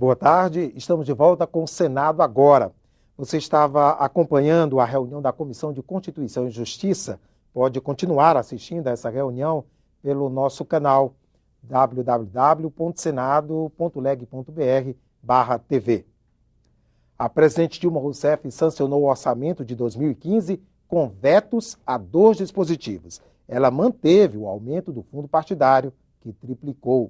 Boa tarde, estamos de volta com o Senado agora. Você estava acompanhando a reunião da Comissão de Constituição e Justiça. Pode continuar assistindo a essa reunião pelo nosso canal www.senado.leg.br/TV. A presidente Dilma Rousseff sancionou o orçamento de 2015 com vetos a 2 dispositivos. Ela manteve o aumento do fundo partidário, que triplicou.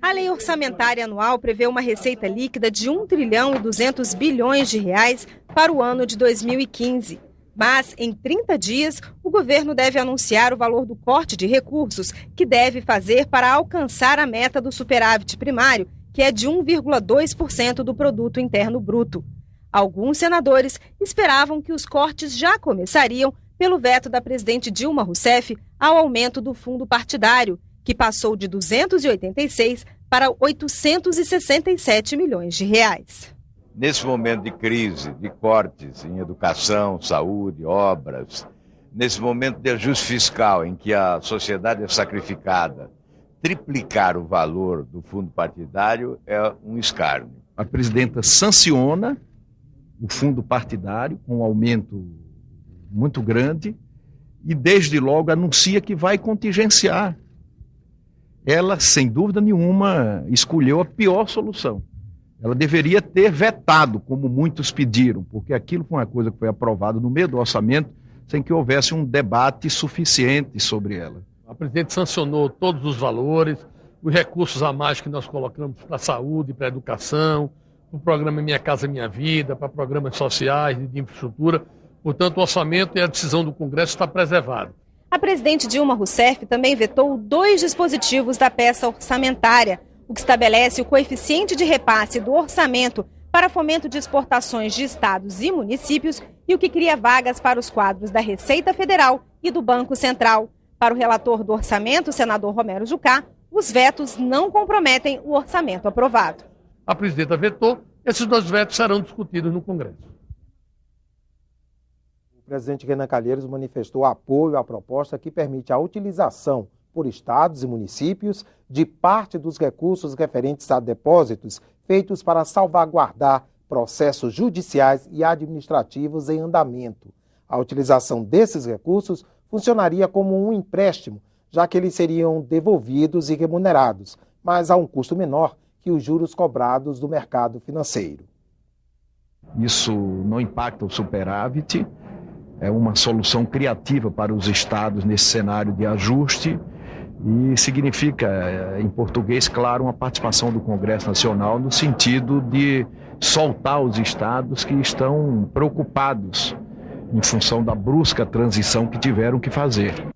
A lei orçamentária anual prevê uma receita líquida de 1 trilhão e 200 bilhões de reais para o ano de 2015. Mas, em 30 dias, o governo deve anunciar o valor do corte de recursos que deve fazer para alcançar a meta do superávit primário, que é de 1,2% do produto interno bruto. Alguns senadores esperavam que os cortes já começariam pelo veto da presidente Dilma Rousseff ao aumento do fundo partidário, que passou de 286 para 867 milhões de reais. Nesse momento de crise, de cortes em educação, saúde, obras, nesse momento de ajuste fiscal em que a sociedade é sacrificada, triplicar o valor do fundo partidário é um escárnio. A presidenta sanciona o fundo partidário com um aumento muito grande e desde logo anuncia que vai contingenciar. Ela, sem dúvida nenhuma, escolheu a pior solução. Ela deveria ter vetado, como muitos pediram, porque aquilo foi uma coisa que foi aprovada no meio do orçamento, sem que houvesse um debate suficiente sobre ela. A presidente sancionou todos os valores, os recursos a mais que nós colocamos para a saúde, para a educação, para o programa Minha Casa Minha Vida, para programas sociais e de infraestrutura. Portanto, o orçamento e a decisão do Congresso está preservado. A presidente Dilma Rousseff também vetou 2 dispositivos da peça orçamentária, o que estabelece o coeficiente de repasse do orçamento para fomento de exportações de estados e municípios e o que cria vagas para os quadros da Receita Federal e do Banco Central. Para o relator do orçamento, o senador Romero Jucá, os vetos não comprometem o orçamento aprovado. A presidenta vetou, esses 2 vetos serão discutidos no Congresso. O presidente Renan Calheiros manifestou apoio à proposta que permite a utilização por estados e municípios de parte dos recursos referentes a depósitos feitos para salvaguardar processos judiciais e administrativos em andamento. A utilização desses recursos funcionaria como um empréstimo, já que eles seriam devolvidos e remunerados, mas a um custo menor que os juros cobrados do mercado financeiro. Isso não impacta o superávit, é uma solução criativa para os estados nesse cenário de ajuste e significa, em português, claro, uma participação do Congresso Nacional no sentido de soltar os estados que estão preocupados em função da brusca transição que tiveram que fazer.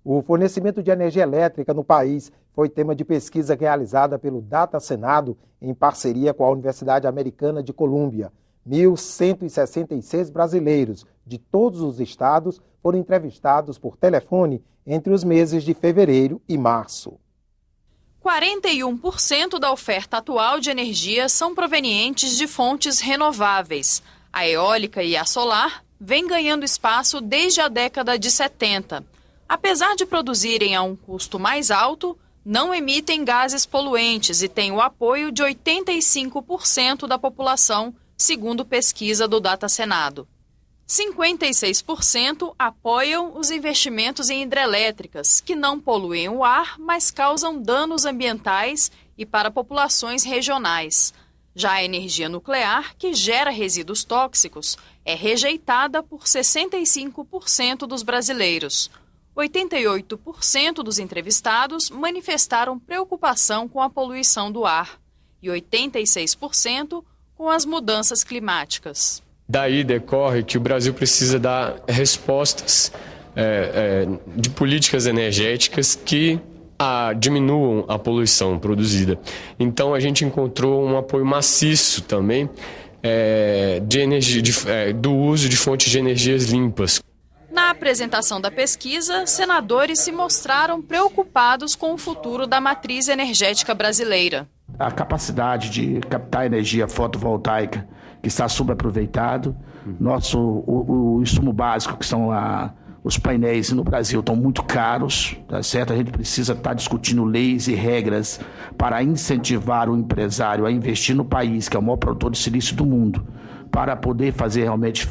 O fornecimento de energia elétrica no país foi tema de pesquisa realizada pelo Data Senado em parceria com a Universidade Americana de Colômbia. 1.166 brasileiros de todos os estados foram entrevistados por telefone entre os meses de fevereiro e março. 41% da oferta atual de energia são provenientes de fontes renováveis. A eólica e a solar vêm ganhando espaço desde a década de 70. Apesar de produzirem a um custo mais alto, não emitem gases poluentes e têm o apoio de 85% da população, segundo pesquisa do Data Senado. 56% apoiam os investimentos em hidrelétricas, que não poluem o ar, mas causam danos ambientais e para populações regionais. Já a energia nuclear, que gera resíduos tóxicos, é rejeitada por 65% dos brasileiros. 88% dos entrevistados manifestaram preocupação com a poluição do ar e 86% com as mudanças climáticas. Daí decorre que o Brasil precisa dar respostas de políticas energéticas que diminuam a poluição produzida. Então a gente encontrou um apoio maciço também de energia, do uso de fontes de energias limpas. Na apresentação da pesquisa, senadores se mostraram preocupados com o futuro da matriz energética brasileira. A capacidade de captar energia fotovoltaica que está subaproveitado, o insumo básico, que são Os painéis no Brasil estão muito caros, tá certo? A gente precisa estar discutindo leis e regras para incentivar o empresário a investir no país, que é o maior produtor de silício do mundo, para poder fazer realmente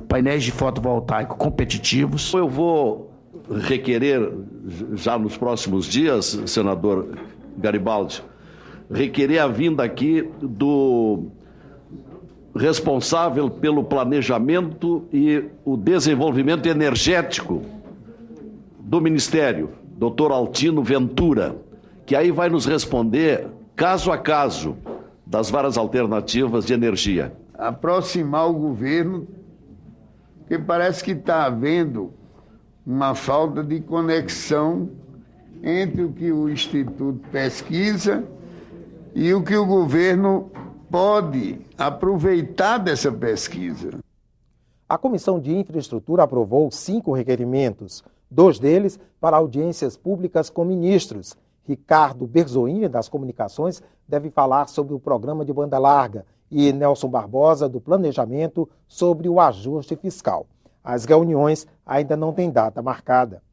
painéis de fotovoltaico competitivos. Eu vou requerer, já nos próximos dias, senador Garibaldi, requerer a vinda aqui do responsável pelo planejamento e o desenvolvimento energético do Ministério, Dr. Altino Ventura, que aí vai nos responder caso a caso das várias alternativas de energia. Aproximar o governo, porque parece que está havendo uma falta de conexão entre o que o Instituto pesquisa e o que o governo pode aproveitar dessa pesquisa. A Comissão de Infraestrutura aprovou 5 requerimentos, 2 deles para audiências públicas com ministros. Ricardo Berzoini, das Comunicações, deve falar sobre o programa de banda larga e Nelson Barbosa, do Planejamento, sobre o ajuste fiscal. As reuniões ainda não têm data marcada.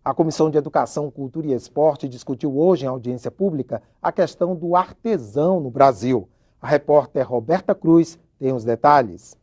A Comissão de Educação, Cultura e Esporte discutiu hoje em audiência pública a questão do artesão no Brasil. A repórter Roberta Cruz tem os detalhes.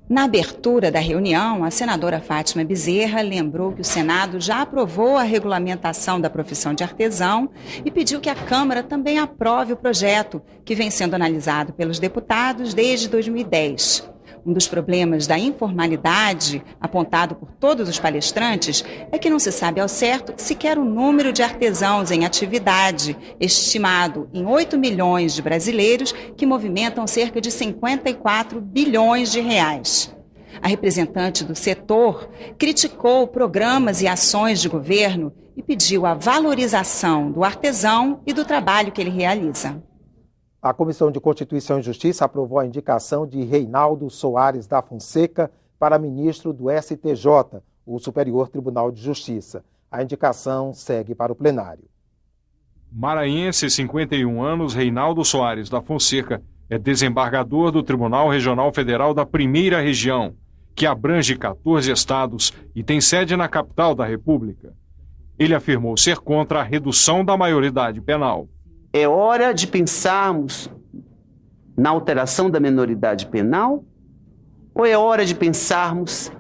Na abertura da reunião, a senadora Fátima Bezerra lembrou que o Senado já aprovou a regulamentação da profissão de artesão e pediu que a Câmara também aprove o projeto, que vem sendo analisado pelos deputados desde 2010. Um dos problemas da informalidade, apontado por todos os palestrantes, é que não se sabe ao certo sequer o número de artesãos em atividade, estimado em 8 milhões de brasileiros que movimentam cerca de 54 bilhões de reais. A representante do setor criticou programas e ações de governo e pediu a valorização do artesão e do trabalho que ele realiza. A Comissão de Constituição e Justiça aprovou a indicação de Reinaldo Soares da Fonseca para ministro do STJ, o Superior Tribunal de Justiça. A indicação segue para o plenário. Maranhense, 51 anos, Reinaldo Soares da Fonseca é desembargador do Tribunal Regional Federal da Primeira Região, que abrange 14 estados e tem sede na capital da República. Ele afirmou ser contra a redução da maioridade penal. É hora de pensarmos na alteração da minoridade penal? Ou é hora de pensarmos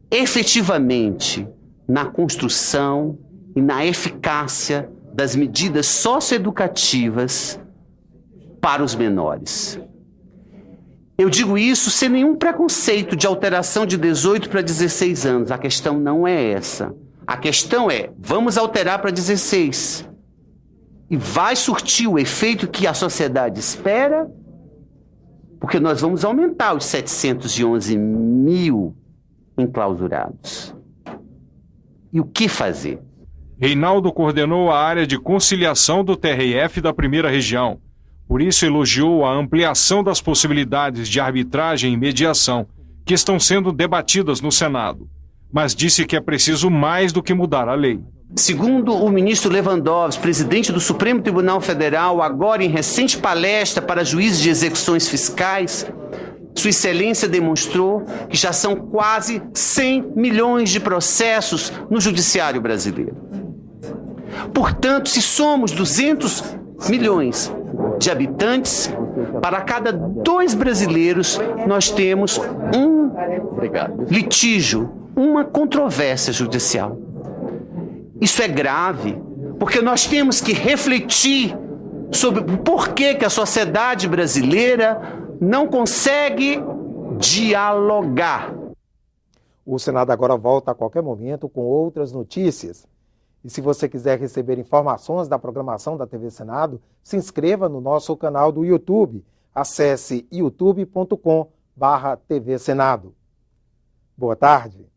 efetivamente na construção e na eficácia das medidas socioeducativas para os menores? Eu digo isso sem nenhum preconceito de alteração de 18 para 16 anos. A questão não é essa. A questão é, vamos alterar para 16. E vai surtir o efeito que a sociedade espera, porque nós vamos aumentar os 711 mil enclausurados. E o que fazer? Reinaldo coordenou a área de conciliação do TRF da Primeira Região. Por isso elogiou a ampliação das possibilidades de arbitragem e mediação que estão sendo debatidas no Senado, mas disse que é preciso mais do que mudar a lei. Segundo o ministro Lewandowski, presidente do Supremo Tribunal Federal, agora em recente palestra para juízes de execuções fiscais, Sua Excelência demonstrou que já são quase 100 milhões de processos no judiciário brasileiro. Portanto, se somos 200 milhões de habitantes, para cada 2 brasileiros nós temos um litígio, uma controvérsia judicial. Isso é grave, porque nós temos que refletir sobre o porquê que a sociedade brasileira não consegue dialogar. O Senado agora volta a qualquer momento com outras notícias. E se você quiser receber informações da programação da TV Senado, se inscreva no nosso canal do YouTube. Acesse youtube.com/TV Senado. Boa tarde.